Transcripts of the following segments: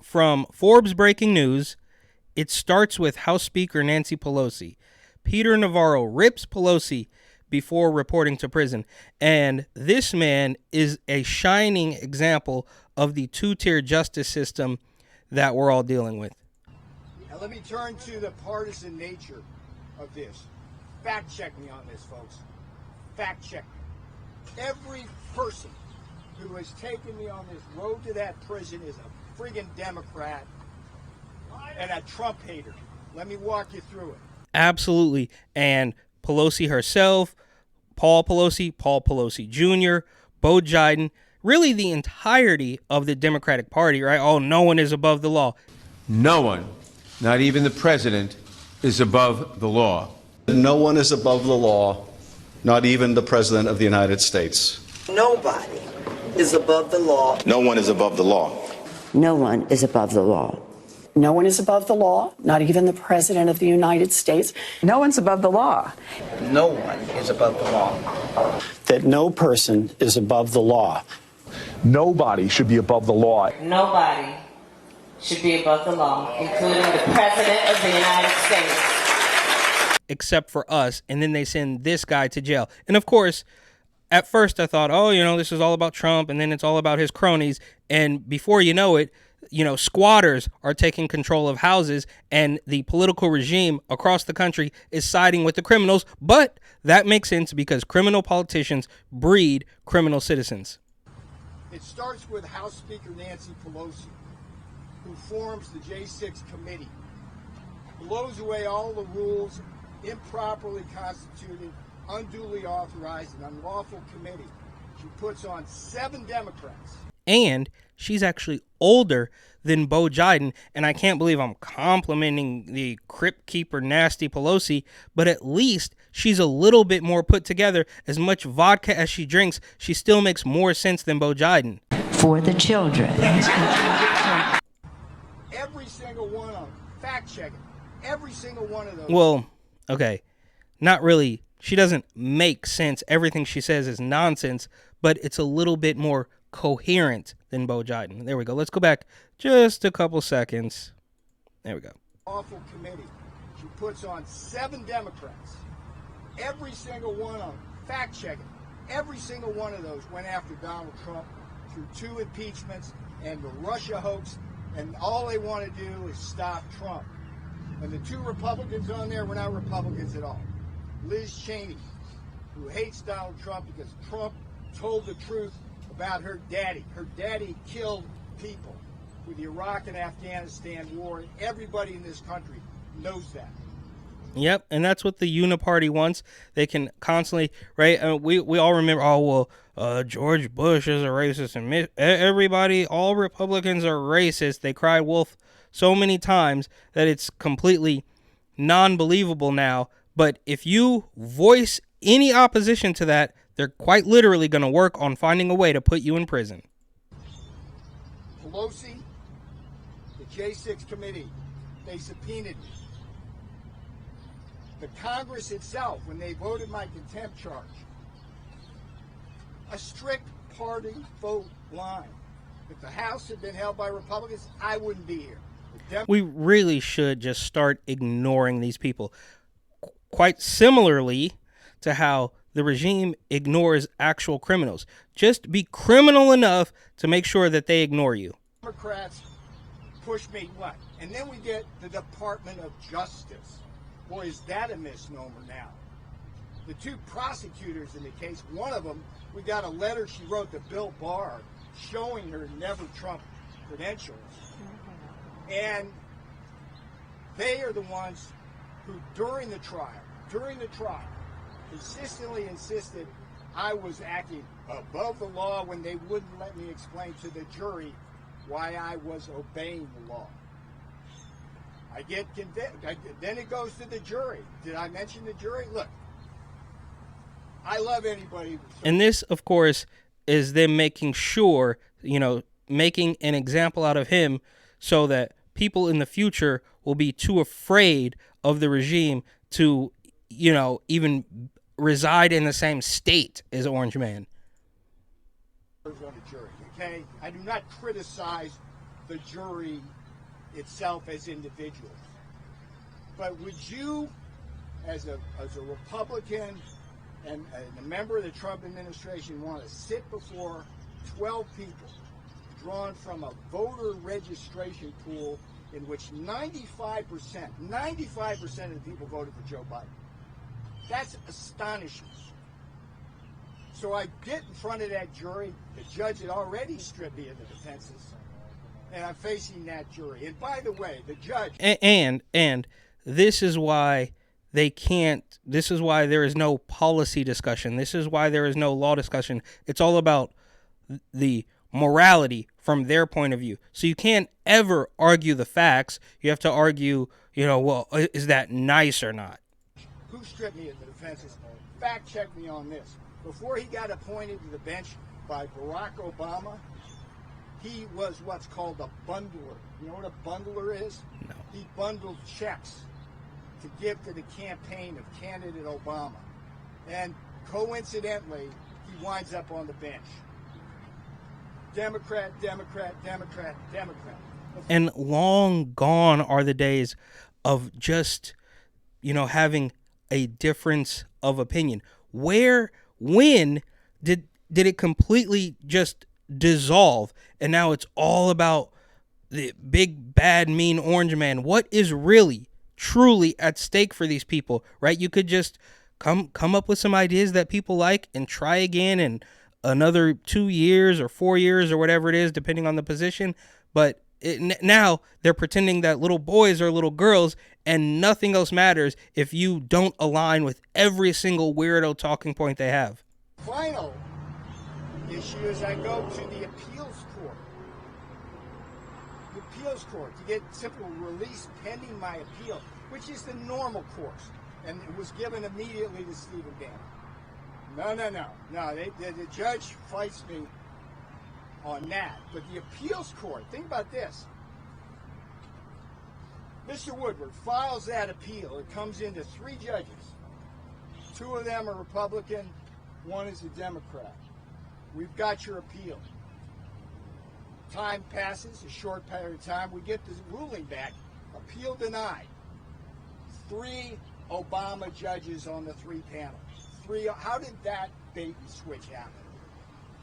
from Forbes breaking news. It starts with House Speaker Nancy Pelosi. Peter Navarro rips Pelosi before reporting to prison. And this man is a shining example of the two-tier justice system that we're all dealing with. Now let me turn to the partisan nature of this. Fact check me on this, folks. Fact check me. Every person who has taken me on this road to that prison is a friggin' Democrat and a Trump hater. Let me walk you through it. Absolutely. And Pelosi herself, Paul Pelosi Jr., Bo Biden, really the entirety of the Democratic Party, right? Oh, no one is above the law. No one, not even the president, is above the law. No one is above the law, not even the President of the United States. Nobody is above the law. No one is above the law. No one is above the law. No one is above the law, not even the President of the United States. No one's above the law. No one is above the law. That no person is above the law. Nobody should be above the law. Nobody should be above the law, including the President of the United States. Except for us. And then they send this guy to jail. And of course, at first I thought, oh, this is all about Trump, and then it's all about his cronies. And before you know it, squatters are taking control of houses, and the political regime across the country is siding with the criminals. But that makes sense because criminal politicians breed criminal citizens. It starts with House Speaker Nancy Pelosi, who forms the J6 committee, blows away all the rules, improperly constituted, unduly authorized, and unlawful committee. She puts on 7 Democrats. And she's actually older than Bo Biden, and I can't believe I'm complimenting the crypt keeper nasty Pelosi, but at least she's a little bit more put together. As much vodka as she drinks, she still makes more sense than Bo Biden. For the children. Every single one of them, fact check it, every single one of those. Well, okay, not really. She doesn't make sense. Everything she says is nonsense, but it's a little bit more coherent than Bo Biden. There we go. Let's go back just a couple seconds. There we go. Awful committee. She puts on 7 Democrats. Every single one of them, fact check it, every single one of those went after Donald Trump through 2 impeachments and the Russia hoax, and all they want to do is stop Trump. And the 2 Republicans on there were not Republicans at all. Liz Cheney, who hates Donald Trump because Trump told the truth about her daddy. Her daddy killed people with the Iraq and Afghanistan war, and everybody in this country knows that. Yep, and that's what the uniparty wants. They can constantly, right? We all remember, George Bush is a racist, and everybody, all Republicans are racist. They cry wolf so many times that it's completely non-believable now. But if you voice any opposition to that, they're quite literally going to work on finding a way to put you in prison. Pelosi, the J6 committee, they subpoenaed me. The Congress itself, when they voted my contempt charge, a strict party vote line. If the House had been held by Republicans, I wouldn't be here. We really should just start ignoring these people. Quite similarly to how the regime ignores actual criminals. Just be criminal enough to make sure that they ignore you. Democrats push me what? And then we get the Department of Justice. Boy, is that a misnomer now. The 2 prosecutors in the case, one of them, we got a letter she wrote to Bill Barr showing her never Trump credentials. And they are the ones who during the trial, consistently insisted I was acting above the law when they wouldn't let me explain to the jury why I was obeying the law. I get convicted. Then it goes to the jury. Did I mention the jury? Look, I love anybody. And this, of course, is them making sure, making an example out of him so that people in the future will be too afraid of the regime to, even reside in the same state as Orange Man. Okay, I do not criticize the jury itself as individuals. But would you, as a Republican and a member of the Trump administration, want to sit before 12 people drawn from a voter registration pool in which 95% of the people voted for Joe Biden? That's astonishing. So I get in front of that jury. The judge had already stripped me of the defenses, and I'm facing that jury. And by the way, the judge... And this is why they can't, this is why there is no policy discussion. This is why there is no law discussion. It's all about the morality from their point of view. So you can't ever argue the facts. You have to argue, well, is that nice or not? Who stripped me of the defenses? Fact check me on this. Before he got appointed to the bench by Barack Obama, he was what's called a bundler. You know what a bundler is? No. He bundled checks to give to the campaign of candidate Obama. And coincidentally, he winds up on the bench. Democrat, Democrat, Democrat, Democrat. And long gone are the days of just, having a difference of opinion. When did it completely just dissolve, and now it's all about the big bad mean orange man? What is really truly at stake for these people, right? You could just come up with some ideas that people like and try again in another 2 years or 4 years or whatever it is, depending on the position. But now they're pretending that little boys are little girls and nothing else matters if you don't align with every single weirdo talking point they have. Final issue is I go to the appeals court. The appeals court to get simple release pending my appeal, which is the normal course. And it was given immediately to Stephen Bannon. No. The judge fights me on that. But the appeals court, think about this. Mr. Woodward files that appeal. It comes into 3 judges. 2 of them are Republican, 1 is a Democrat. We've got your appeal. Time passes, a short period of time. We get the ruling back. Appeal denied. 3 Obama judges on the 3 panels. How did that bait and switch happen?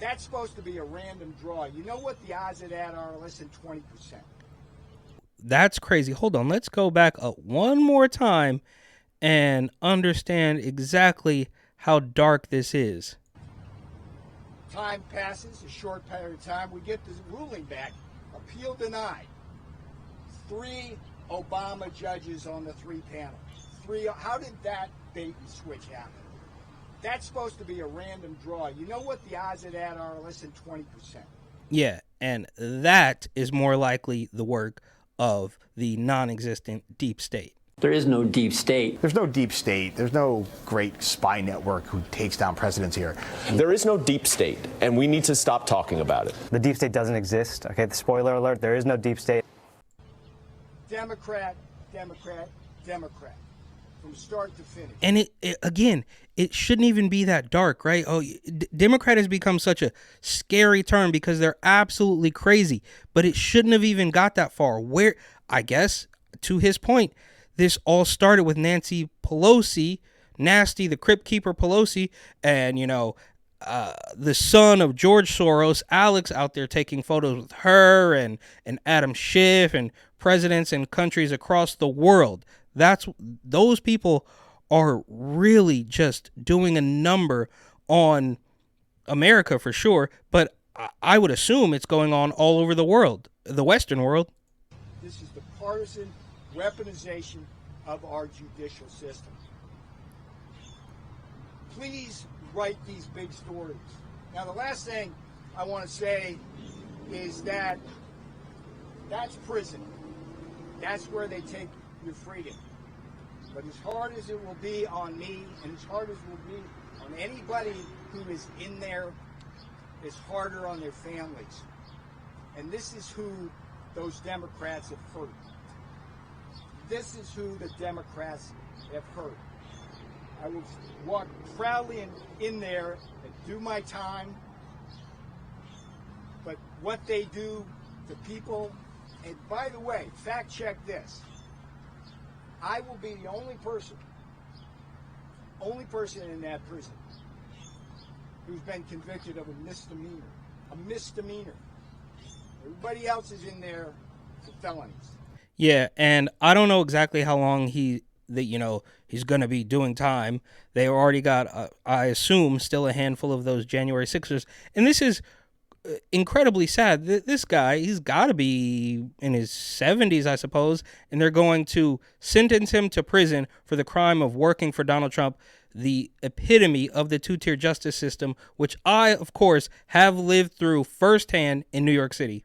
That's supposed to be a random draw. You know what the odds of that are? Less than 20%. That's crazy. Hold on. Let's go back up one more time and understand exactly how dark this is. Time passes, a short period of time. We get the ruling back. Appeal denied. 3 Obama judges on the 3 panels. How did that bait and switch happen? That's supposed to be a random draw. You know what the odds of that are? Less than 20%. Yeah, and that is more likely the work of the non-existent deep state. There is no deep state. There's no deep state. There's no great spy network who takes down presidents here. There is no deep state, and we need to stop talking about it. The deep state doesn't exist. Okay, the spoiler alert, there is no deep state. Democrat, Democrat, Democrat. From start to finish. And it shouldn't even be that dark, right? Democrat has become such a scary term because they're absolutely crazy, but it shouldn't have even got that far. Where, I guess, to his point, this all started with Nancy Pelosi, Nasty, the Crypt Keeper Pelosi, and, the son of George Soros, Alex, out there taking photos with her and Adam Schiff and presidents and countries across the world. Those people are really just doing a number on America for sure, but I would assume it's going on all over the world, the Western world. This is the partisan weaponization of our judicial system. Please write these big stories. Now, the last thing I want to say is that that's prison. That's where they take your freedom. But as hard as it will be on me, and as hard as it will be on anybody who is in there, it's harder on their families. And this is who those Democrats have hurt. This is who the Democrats have hurt. I will walk proudly in there and do my time. But what they do to people And by the way, fact check this. I will be the only person in that prison who's been convicted of a misdemeanor. A misdemeanor. Everybody else is in there for felonies. Yeah, and I don't know exactly how long he's going to be doing time. They already got, I assume, still a handful of those January 6ers. And this is incredibly sad. This guy, he's got to be in his 70s, I suppose, and they're going to sentence him to prison for the crime of working for Donald Trump, the epitome of the two-tier justice system, which I, of course, have lived through firsthand in New York City.